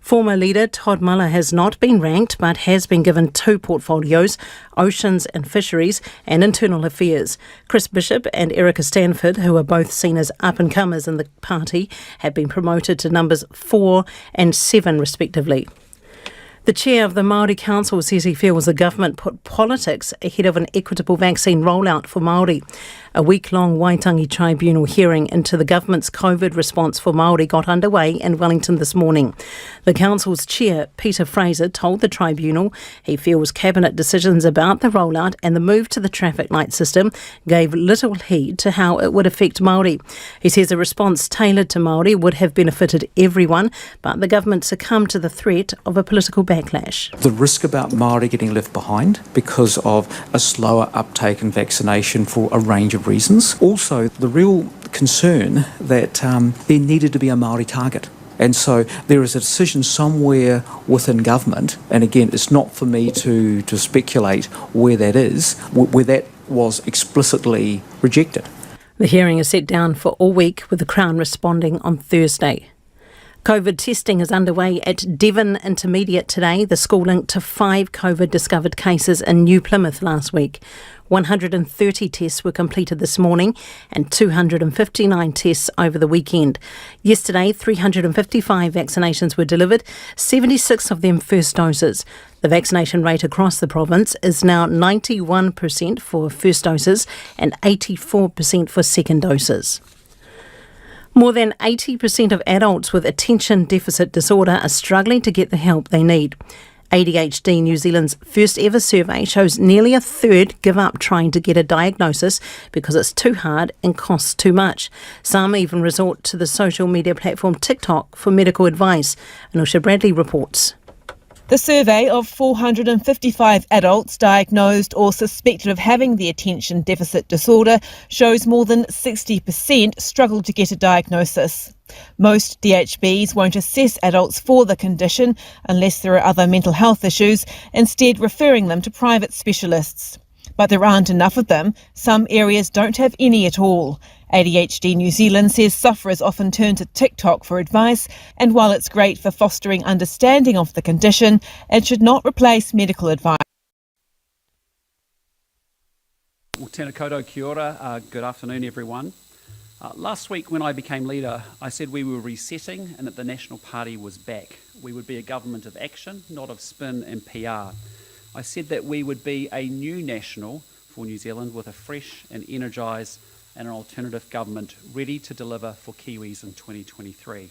Former leader Todd Muller has not been ranked but has been given 2 portfolios, Oceans and Fisheries and Internal Affairs. Chris Bishop and Erica Stanford, who are both seen as up-and-comers in the party, have been promoted to numbers 4 and 7 respectively. The chair of the Māori Council says he feels the government put politics ahead of an equitable vaccine rollout for Māori. A week-long Waitangi Tribunal hearing into the government's COVID response for Māori got underway in Wellington this morning. The council's chair, Peter Fraser, told the tribunal he feels cabinet decisions about the rollout and the move to the traffic light system gave little heed to how it would affect Māori. He says a response tailored to Māori would have benefited everyone, but the government succumbed to the threat of a political backlash. The risk about Māori getting left behind because of a slower uptake in vaccination for a range of reasons. Also, the real concern that there needed to be a Māori target. And so there is a decision somewhere within government, and again, it's not for me to speculate where that is, where that was explicitly rejected. The hearing is set down for all week, with the Crown responding on Thursday. COVID testing is underway at Devon Intermediate today. The school linked to 5 COVID discovered cases in New Plymouth last week. 130 tests were completed this morning and 259 tests over the weekend. Yesterday, 355 vaccinations were delivered, 76 of them first doses. The vaccination rate across the province is now 91% for first doses and 84% for second doses. More than 80% of adults with attention deficit disorder are struggling to get the help they need. ADHD New Zealand's first ever survey shows nearly a third give up trying to get a diagnosis because it's too hard and costs too much. Some even resort to the social media platform TikTok for medical advice. Anusha Bradley reports. The survey of 455 adults diagnosed or suspected of having the attention deficit disorder shows more than 60% struggle to get a diagnosis. Most DHBs won't assess adults for the condition unless there are other mental health issues, instead referring them to private specialists. But there aren't enough of them. Some areas don't have any at all. ADHD New Zealand says sufferers often turn to TikTok for advice, and while it's great for fostering understanding of the condition, it should not replace medical advice. Well, tēnā koutou kia ora. Good afternoon, everyone. Last week when I became leader, I said we were resetting and that the National Party was back. We would be a government of action, not of spin and PR. I said that we would be a new national for New Zealand with a fresh and energised and an alternative government ready to deliver for Kiwis in 2023.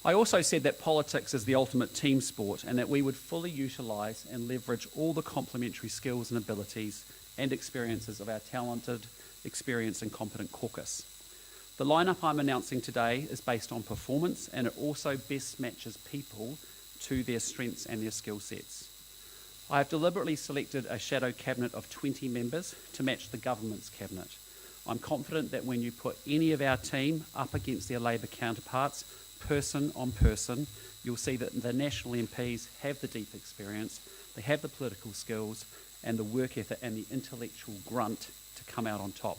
I also said that politics is the ultimate team sport and that we would fully utilise and leverage all the complementary skills and abilities and experiences of our talented, experienced and competent caucus. The lineup I'm announcing today is based on performance, and it also best matches people to their strengths and their skill sets. I have deliberately selected a shadow cabinet of 20 members to match the government's cabinet. I'm confident that when you put any of our team up against their Labour counterparts, person on person, you'll see that the national MPs have the deep experience, they have the political skills and the work ethic and the intellectual grunt to come out on top.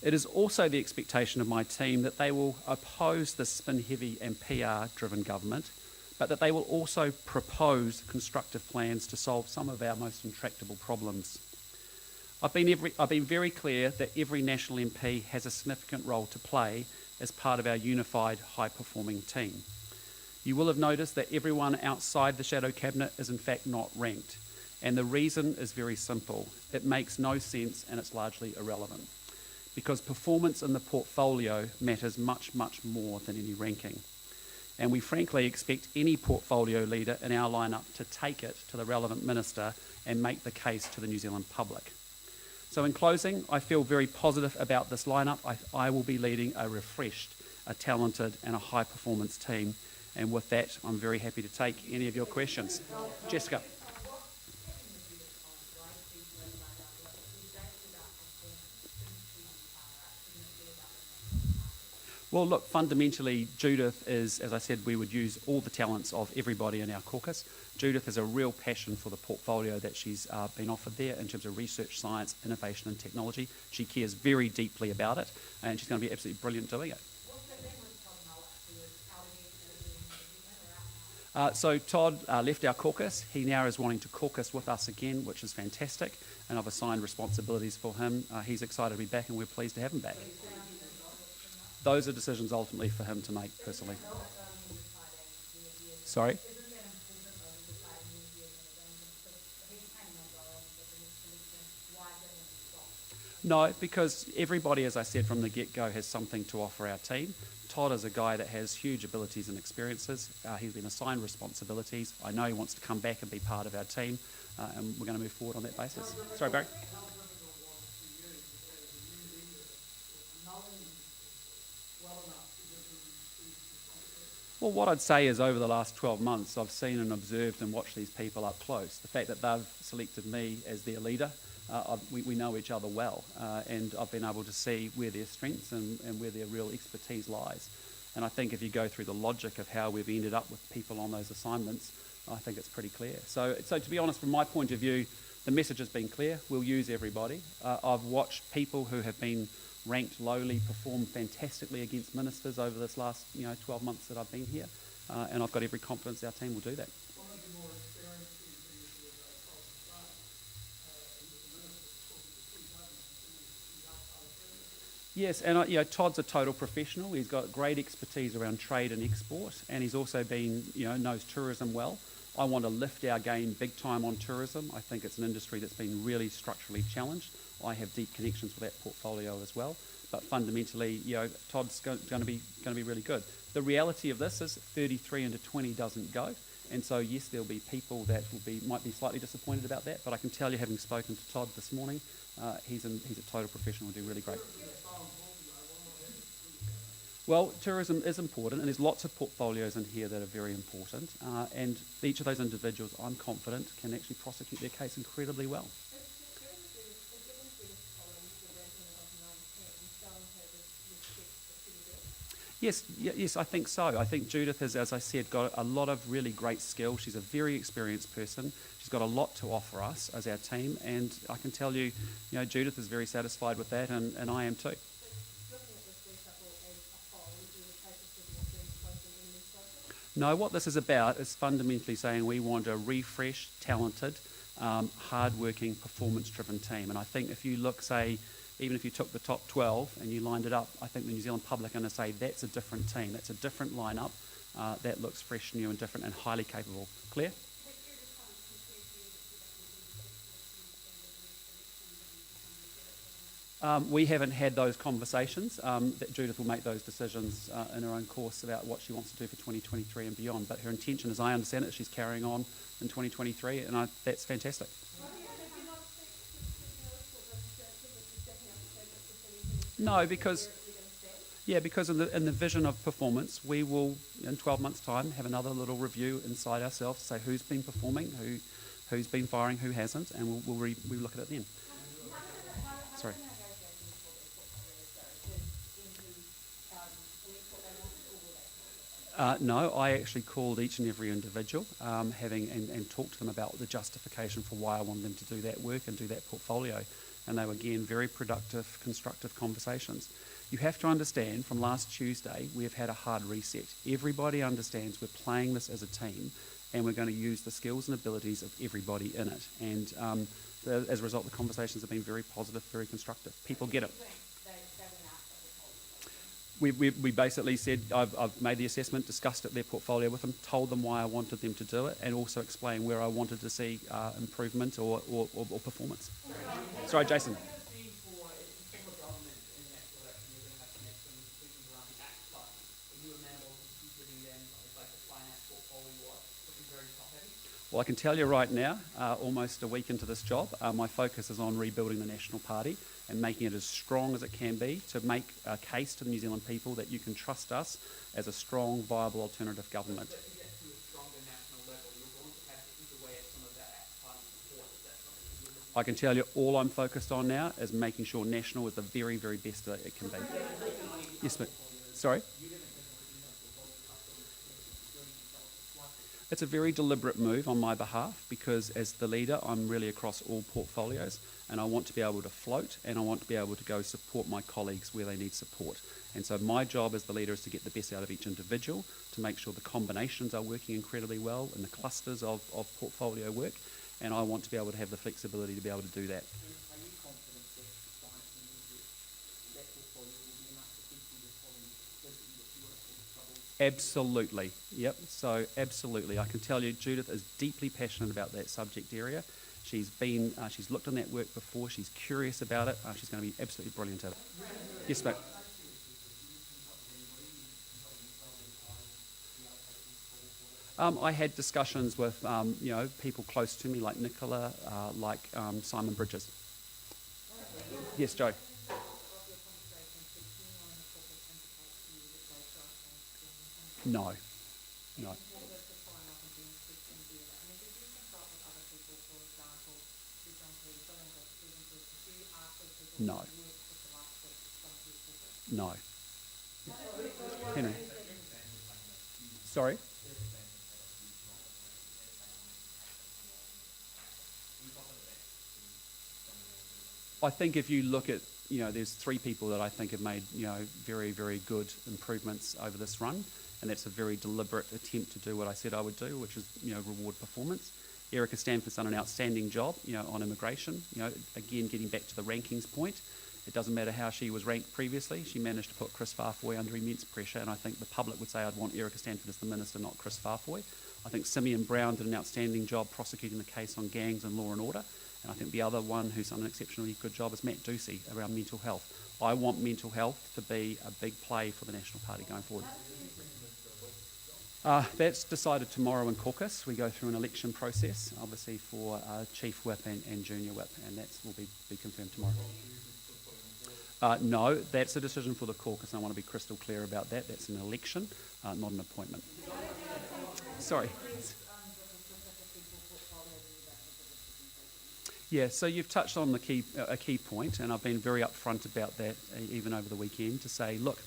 It is also the expectation of my team that they will oppose the spin-heavy and PR-driven government, but that they will also propose constructive plans to solve some of our most intractable problems. I've been very clear that every national MP has a significant role to play as part of our unified, high-performing team. You will have noticed that everyone outside the shadow cabinet is in fact not ranked, and the reason is very simple. It makes no sense and it's largely irrelevant, because performance in the portfolio matters much, much more than any ranking. And we frankly expect any portfolio leader in our lineup to take it to the relevant minister and make the case to the New Zealand public. So in closing, I feel very positive about this lineup. I will be leading a refreshed, a talented and a high performance team. And with that, I'm very happy to take any of your questions. Jessica. Well, look, fundamentally, Judith is, as I said, we would use all the talents of everybody in our caucus. Judith has a real passion for the portfolio that she's been offered there in terms of research, science, innovation and technology. She cares very deeply about it, and she's going to be absolutely brilliant doing it. So Todd left our caucus. He now is wanting to caucus with us again, which is fantastic, and I've assigned responsibilities for him. He's excited to be back, and we're pleased to have him back. Those are decisions ultimately for him to make personally. Sorry? No, because everybody, as I said from the get-go, has something to offer our team. Todd is a guy that has huge abilities and experiences. He's been assigned responsibilities. I know he wants to come back and be part of our team, and we're going to move forward on that basis. Sorry, Barry? Well, what I'd say is over the last 12 months, I've seen and observed and watched these people up close. The fact that they've selected me as their leader, we know each other well, and I've been able to see where their strengths and where their real expertise lies. And I think if you go through the logic of how we've ended up with people on those assignments, I think it's pretty clear. So to be honest, from my point of view, the message has been clear. We'll use everybody. I've watched people who have been ranked lowly perform fantastically against ministers over this last 12 months that I've been here, and I've got every confidence our team will do that. Yes, and Todd's a total professional. He's got great expertise around trade and export, and he's also been, knows tourism well. I want to lift our game big time on tourism. I think it's an industry that's been really structurally challenged. I have deep connections with that portfolio as well, but fundamentally, Todd's going to be really good. The reality of this is 33 into 20 doesn't go, and so yes, there'll be people that might be slightly disappointed about that. But I can tell you, having spoken to Todd this morning, he's a total professional. He'll do really great. Well, tourism is important, and there's lots of portfolios in here that are very important, and each of those individuals, I'm confident, can actually prosecute their case incredibly well. Yes, I think so. I think Judith has, as I said, got a lot of really great skills. She's a very experienced person. She's got a lot to offer us as our team, and I can tell you, Judith is very satisfied with that, and I am too. No, what this is about is fundamentally saying we want a refreshed, talented, hard-working, performance-driven team. And I think if you look, say, even if you took the top 12 and you lined it up, I think the New Zealand public are going to say that's a different team, that's a different lineup, that looks fresh, new and different and highly capable. Claire? We haven't had those conversations. That Judith will make those decisions in her own course about what she wants to do for 2023 and beyond. But her intention, as I understand it, she's carrying on in 2023, and that's fantastic. No, because in the vision of performance, we will, in 12 months' time, have another little review inside ourselves to say who's been performing, who's been firing, who hasn't, and we'll look at it then. Sorry. No, I actually called each and every individual, and talked to them about the justification for why I wanted them to do that work and do that portfolio. And they were, again, very productive, constructive conversations. You have to understand, from last Tuesday, we have had a hard reset. Everybody understands we're playing this as a team, and we're going to use the skills and abilities of everybody in it. And as a result, the conversations have been very positive, very constructive. People get it. We basically said, I've made the assessment, discussed it, their portfolio with them, told them why I wanted them to do it, and also explained where I wanted to see improvement or performance. Sorry, Jason. Well, I can tell you right now, almost a week into this job, my focus is on rebuilding the National Party and making it as strong as it can be to make a case to the New Zealand people that you can trust us as a strong, viable alternative government. I can tell you all I'm focused on now is making sure National is the very, very best that it can be. Yes, mate. Sorry? It's a very deliberate move on my behalf because as the leader, I'm really across all portfolios and I want to be able to float and I want to be able to go support my colleagues where they need support. And so my job as the leader is to get the best out of each individual, to make sure the combinations are working incredibly well and the clusters of portfolio work, and I want to be able to have the flexibility to be able to do that. Are you confident that despite the immediate that portfolio will be enough to keep you the following busy if you are in trouble? Absolutely, yep. So absolutely, I can tell you, Judith is deeply passionate about that subject area. She's looked on that work before. She's curious about it. She's going to be absolutely brilliant at it. Yes, mate. I had discussions with people close to me, like Nicola, like Simon Bridges. Yes, Joe. No. No. No. Henry. Sorry? I think if you look at, there's 3 people that I think have made, very, very good improvements over this run, and that's a very deliberate attempt to do what I said I would do, which is, reward performance. Erica Stanford's done an outstanding job, on immigration. Again, getting back to the rankings point, it doesn't matter how she was ranked previously. She managed to put Chris Farfoy under immense pressure, and I think the public would say I'd want Erica Stanford as the minister, not Chris Farfoy. I think Simeon Brown did an outstanding job prosecuting the case on gangs and law and order. And I think the other one who's done an exceptionally good job is Matt Ducey around mental health. I want mental health to be a big play for the National Party going forward. That's decided tomorrow in caucus. We go through an election process, obviously for Chief Whip and Junior Whip, and that will be confirmed tomorrow. No, that's a decision for the caucus, and I want to be crystal clear about that. That's an election, not an appointment. Sorry. Yeah, so you've touched on a key point, and I've been very upfront about that even over the weekend to say, look,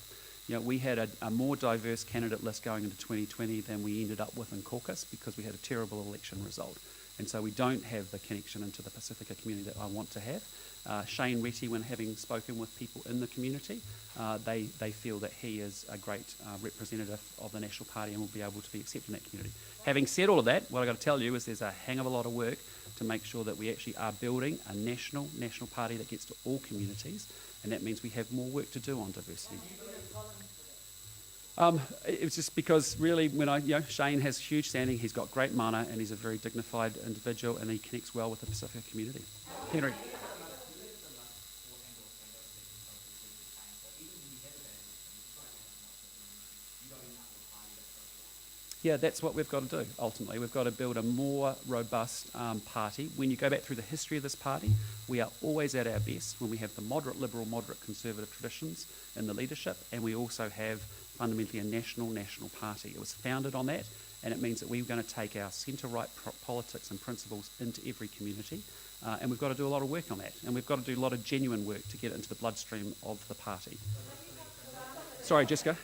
we had a more diverse candidate list going into 2020 than we ended up with in caucus because we had a terrible election result. And so we don't have the connection into the Pacifica community that I want to have. Shane Retty, when having spoken with people in the community, they feel that he is a great representative of the National Party and will be able to be accepted in that community. Having said all of that, what I've got to tell you is there's a hang of a lot of work to make sure that we actually are building a national party that gets to all communities, and that means we have more work to do on diversity. It was just because really Shane has huge standing, he's got great mana, and he's a very dignified individual, and he connects well with the Pacifica community. Henry. Yeah, that's what we've got to do, ultimately. We've got to build a more robust party. When you go back through the history of this party, we are always at our best when we have the moderate liberal, moderate conservative traditions in the leadership, and we also have fundamentally a national party. It was founded on that, and it means that we're going to take our centre-right politics and principles into every community, and we've got to do a lot of work on that, and we've got to do a lot of genuine work to get it into the bloodstream of the party. Sorry, Jessica.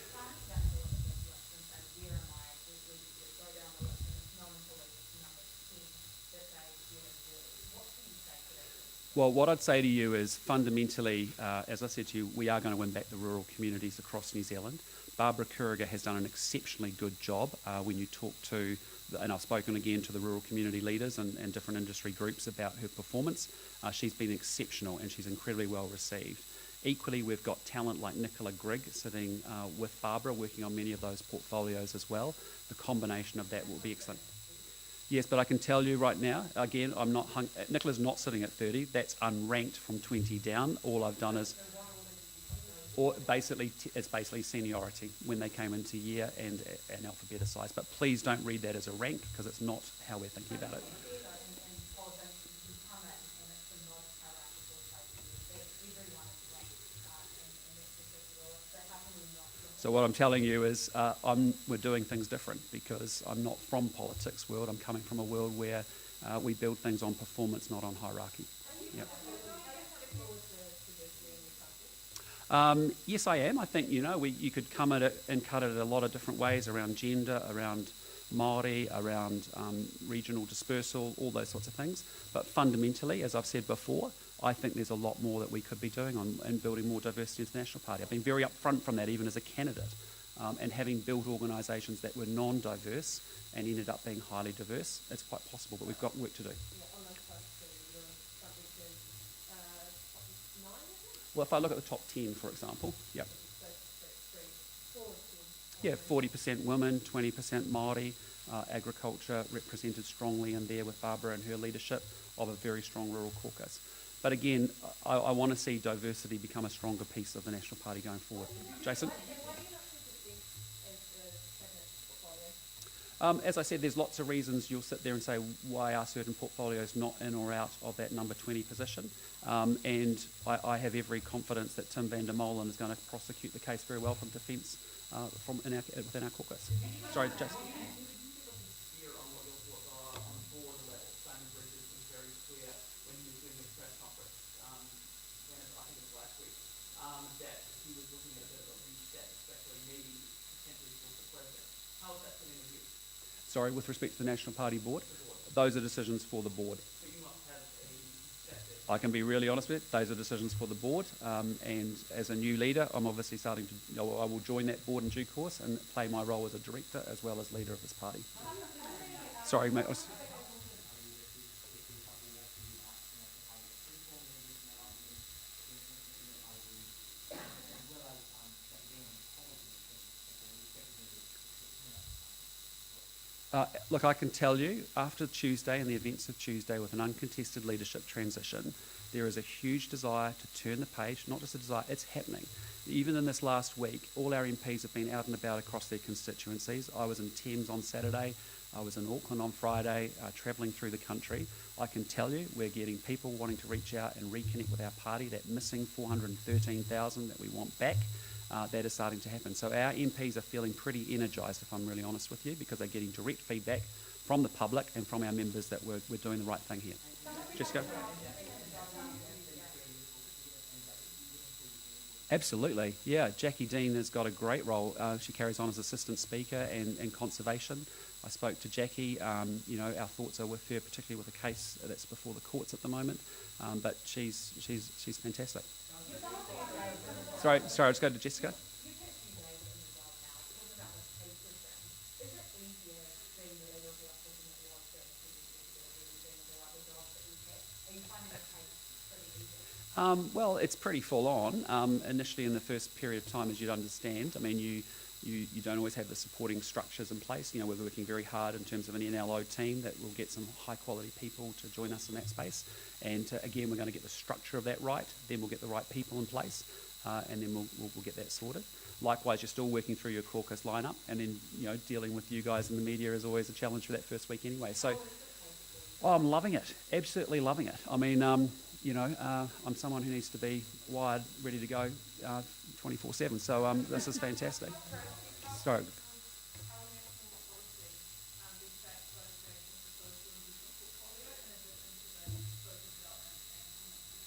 Well, what I'd say to you is fundamentally, as I said to you, we are going to win back the rural communities across New Zealand. Barbara Kuriger has done an exceptionally good job when you talk to, and I've spoken again to the rural community leaders and different industry groups about her performance. She's been exceptional and she's incredibly well received. Equally, we've got talent like Nicola Grigg sitting with Barbara, working on many of those portfolios as well. The combination of that will be excellent. Yes, but I can tell you right now, again, Nicola's not sitting at 30. That's unranked from 20 down. All I've done is, it's basically seniority when they came into year and alphabetized. But please don't read that as a rank because it's not how we're thinking about it. So what I'm telling you is we're doing things different because I'm not from politics world. I'm coming from a world where we build things on performance, not on hierarchy. Yep. Yes, I am. I think, you could come at it and cut it a lot of different ways around gender, around Māori, around regional dispersal, all those sorts of things. But fundamentally, as I've said before, I think there's a lot more that we could be doing in building more diversity into the National Party. I've been very upfront from that, even as a candidate, and having built organisations that were non-diverse and ended up being highly diverse, it's quite possible, but we've got work to do. Well, if I look at the top 10, for example, yeah. Yeah, 40% women, 20% Māori, agriculture represented strongly in there with Barbara and her leadership of a very strong rural caucus. But again, I want to see diversity become a stronger piece of the National Party going forward. Jason? As I said, there's lots of reasons you'll sit there and say, why are certain portfolios not in or out of that number 20 position? And I have every confidence that Tim van der Molen is going to prosecute the case very well from defence within our caucus. Sorry, Jason. Sorry, with respect to the National Party board, those are decisions for the board. I can be really honest with it, those are decisions for the board, and as a new leader, I'm obviously I will join that board in due course and play my role as a director as well as leader of this party. Sorry, mate. Look, I can tell you, after Tuesday and the events of Tuesday with an uncontested leadership transition, there is a huge desire to turn the page, not just a desire, it's happening. Even in this last week, all our MPs have been out and about across their constituencies. I was in Thames on Saturday, I was in Auckland on Friday, travelling through the country. I can tell you we're getting people wanting to reach out and reconnect with our party, that missing 413,000 that we want back. That is starting to happen. So our MPs are feeling pretty energised, if I'm really honest with you, because they're getting direct feedback from the public and from our members that we're doing the right thing here. Jessica? Absolutely, yeah. Jackie Dean has got a great role. She carries on as Assistant Speaker and Conservation. I spoke to Jackie. Our thoughts are with her, particularly with a case that's before the courts at the moment. But she's fantastic. Sorry, I'll just go to Jessica. Well, it's pretty full on. Initially, in the first period of time, as you'd understand, I mean, you don't always have the supporting structures in place. We're working very hard in terms of an NLO team that will get some high quality people to join us in that space. And again, we're going to get the structure of that right. Then we'll get the right people in place. And then we'll get that sorted. Likewise, you're still working through your caucus lineup, and then dealing with you guys in the media is always a challenge for that first week anyway. So, I'm loving it, absolutely loving it. I mean, I'm someone who needs to be wired, ready to go, 24/7. So this is fantastic. Sorry.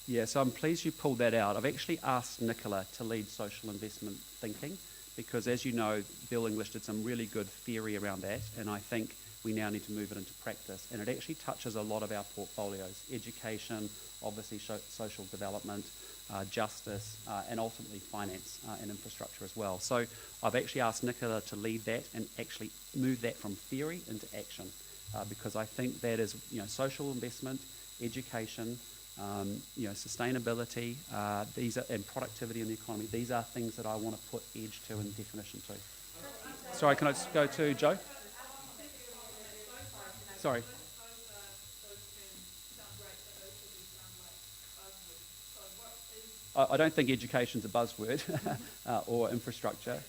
Yeah, so I'm pleased you pulled that out. I've actually asked Nicola to lead social investment thinking because, as you know, Bill English did some really good theory around that, and I think we now need to move it into practice. And it actually touches a lot of our portfolios: education, obviously social development, justice, and ultimately finance and infrastructure as well. So I've actually asked Nicola to lead that and actually move that from theory into action because I think that is, social investment, education, sustainability, and productivity in the economy. These are things that I want to put edge to and definition to. Sorry, can I just go to Joe? Sorry. I don't think education's a buzzword or infrastructure.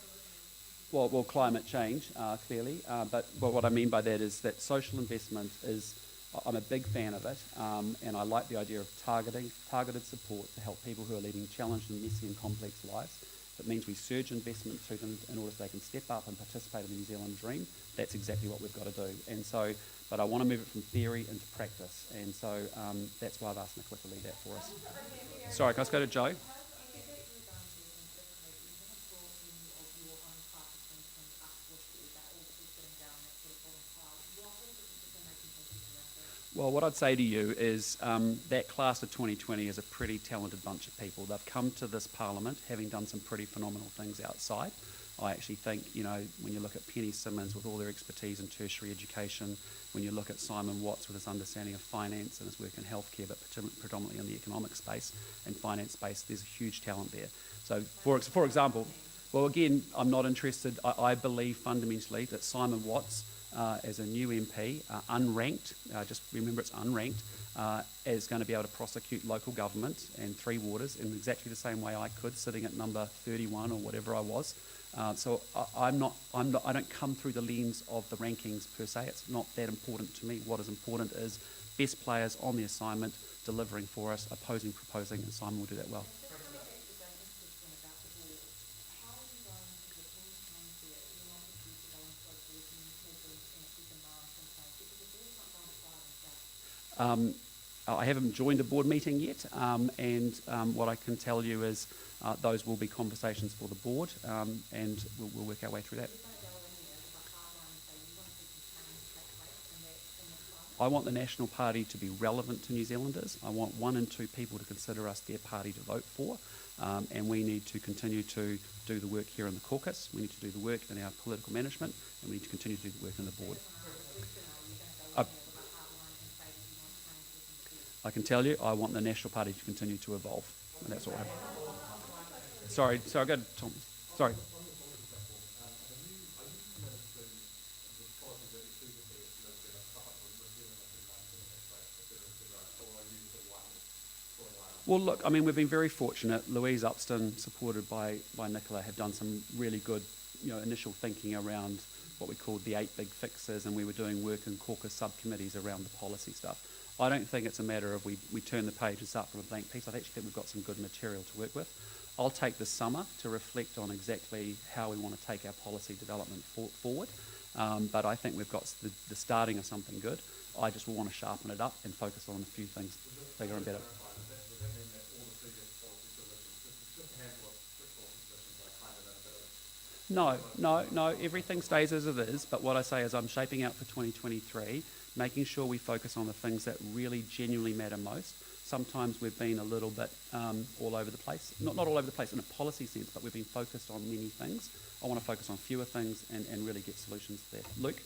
Well, climate change, clearly. But what I mean by that is that social investment is, I'm a big fan of it, and I like the idea of targeted support to help people who are leading challenged and messy and complex lives. It means we surge investment to them in order so they can step up and participate in the New Zealand dream. That's exactly what we've got to do. And so, but I want to move it from theory into practice. And so that's why I've asked Nicola to lead that for us. Sorry, can I just go to Joe? Well, what I'd say to you is that class of 2020 is a pretty talented bunch of people. They've come to this parliament having done some pretty phenomenal things outside. I actually think, when you look at Penny Simmons with all their expertise in tertiary education, when you look at Simon Watts with his understanding of finance and his work in healthcare, but predominantly in the economic space and finance space, there's a huge talent there. So, for example, well, again, I'm not interested. I believe fundamentally that Simon Watts, as a new MP, unranked, just remember it's unranked, is going to be able to prosecute local government and three waters in exactly the same way I could, sitting at number 31 or whatever I was. So I don't come through the lens of the rankings per se. It's not that important to me. What is important is best players on the assignment, delivering for us, opposing, proposing, and Simon will do that well. I haven't joined a board meeting yet, and what I can tell you is those will be conversations for the board, and we'll work our way through that. I want the National Party to be relevant to New Zealanders. I want 1 in 2 people to consider us their party to vote for, and we need to continue to do the work here in the caucus. We need to do the work in our political management, and we need to continue to do the work in the board. I can tell you, I want the National Party to continue to evolve, and that's all I have. Sorry, go ahead, Tom. Sorry. Well, look, I mean, we've been very fortunate. Louise Upston, supported by Nicola, have done some really good, initial thinking around what we called the 8 big fixes, and we were doing work in caucus subcommittees around the policy stuff. I don't think it's a matter of we turn the page and start from a blank piece. I actually think we've got some good material to work with. I'll take this summer to reflect on exactly how we want to take our policy development forward. But I think we've got the starting of something good. I just want to sharpen it up and focus on a few things bigger and better. No, everything stays as it is, but what I say is I'm shaping out for 2023, making sure we focus on the things that really genuinely matter most. Sometimes we've been a little bit all over the place, not all over the place in a policy sense, but we've been focused on many things. I want to focus on fewer things and really get solutions there. Luke?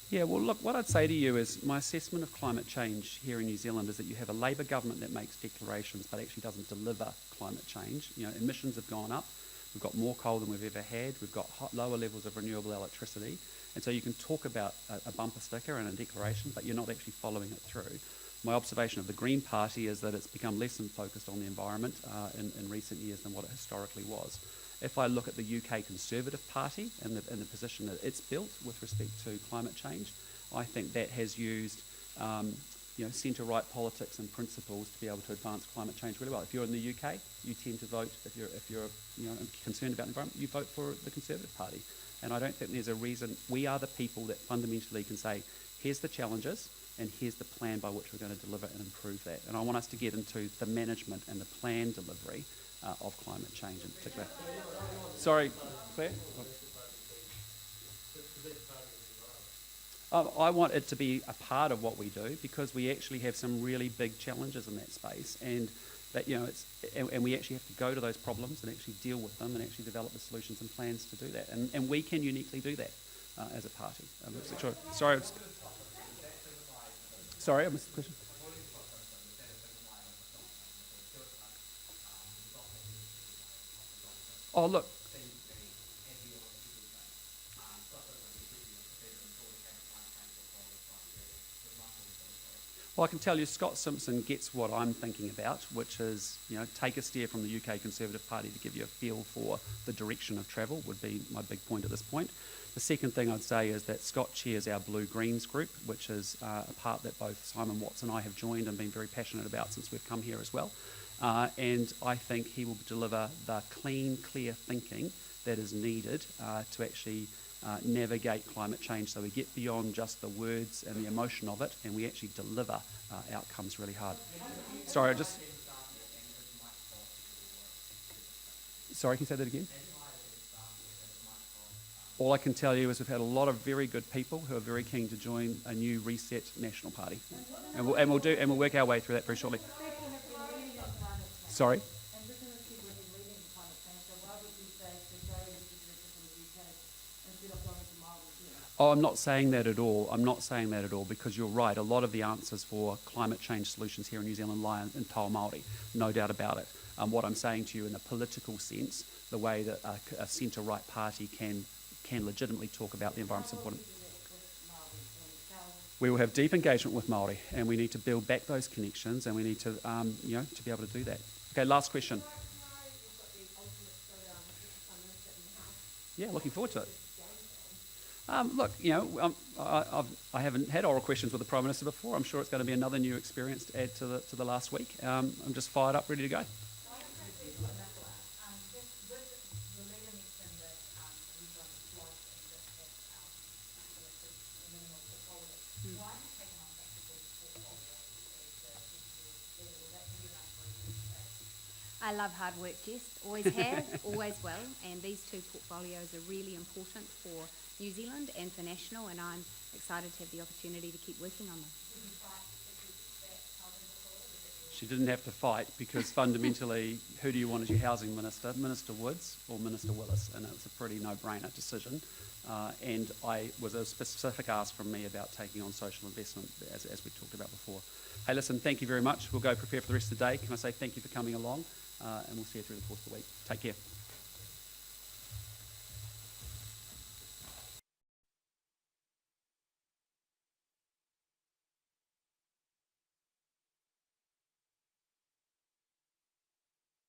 Yeah, well, look, what I'd say to you is my assessment of climate change here in New Zealand is that you have a Labour government that makes declarations but actually doesn't deliver climate change. Emissions have gone up. We've got more coal than we've ever had. We've got lower levels of renewable electricity. And so you can talk about a bumper sticker and a declaration, but you're not actually following it through. My observation of the Green Party is that it's become less focused on the environment in recent years than what it historically was. If I look at the UK Conservative Party and the position that it's built with respect to climate change, I think that has used centre-right politics and principles to be able to advance climate change really well. If you're in the UK, you tend to vote, if you're concerned about the environment, you vote for the Conservative Party. And I don't think there's a reason. We are the people that fundamentally can say, here's the challenges and here's the plan by which we're going to deliver and improve that. And I want us to get into the management and the plan delivery of climate change in particular. Sorry, Claire? I want it to be a part of what we do because we actually have some really big challenges in that space, and that and we actually have to go to those problems and actually deal with them and actually develop the solutions and plans to do that, and we can uniquely do that as a party. Sorry, I missed the question. Oh, look. Well, I can tell you Scott Simpson gets what I'm thinking about, which is, take a steer from the UK Conservative Party to give you a feel for the direction of travel would be my big point at this point. The second thing I'd say is that Scott chairs our Blue Greens group, which is a part that both Simon Watts and I have joined and been very passionate about since we've come here as well. And I think he will deliver the clean, clear thinking that is needed to actually navigate climate change so we get beyond just the words and the emotion of it and we actually deliver outcomes really hard. Sorry, Sorry, can you say that again? All I can tell you is we've had a lot of very good people who are very keen to join a new Reset National Party, and we'll work our way through that very shortly. Sorry. Oh, I'm not saying that at all. I'm not saying that at all because you're right. A lot of the answers for climate change solutions here in New Zealand lie in Tau Māori, no doubt about it. What I'm saying to you in a political sense, the way that a centre-right party can legitimately talk about the environment's important. We will have deep engagement with Māori, and we need to build back those connections, and we need to, to be able to do that. Okay, last question. Yeah, looking forward to it. Look, I haven't had oral questions with the Prime Minister before. I'm sure it's going to be another new experience to add to the last week. I'm just fired up, ready to go. I love hard work, Jess. Always have, always will. And these two portfolios are really important for New Zealand and for National, and I'm excited to have the opportunity to keep working on them. She didn't have to fight because fundamentally, who do you want as your housing minister? Minister Woods or Minister Willis? And it was a pretty no-brainer decision. And I was a specific ask from me about taking on social investment, as we talked about before. Hey, listen, thank you very much. We'll go prepare for the rest of the day. Can I say thank you for coming along? And we'll see you through the course of the week. Take care.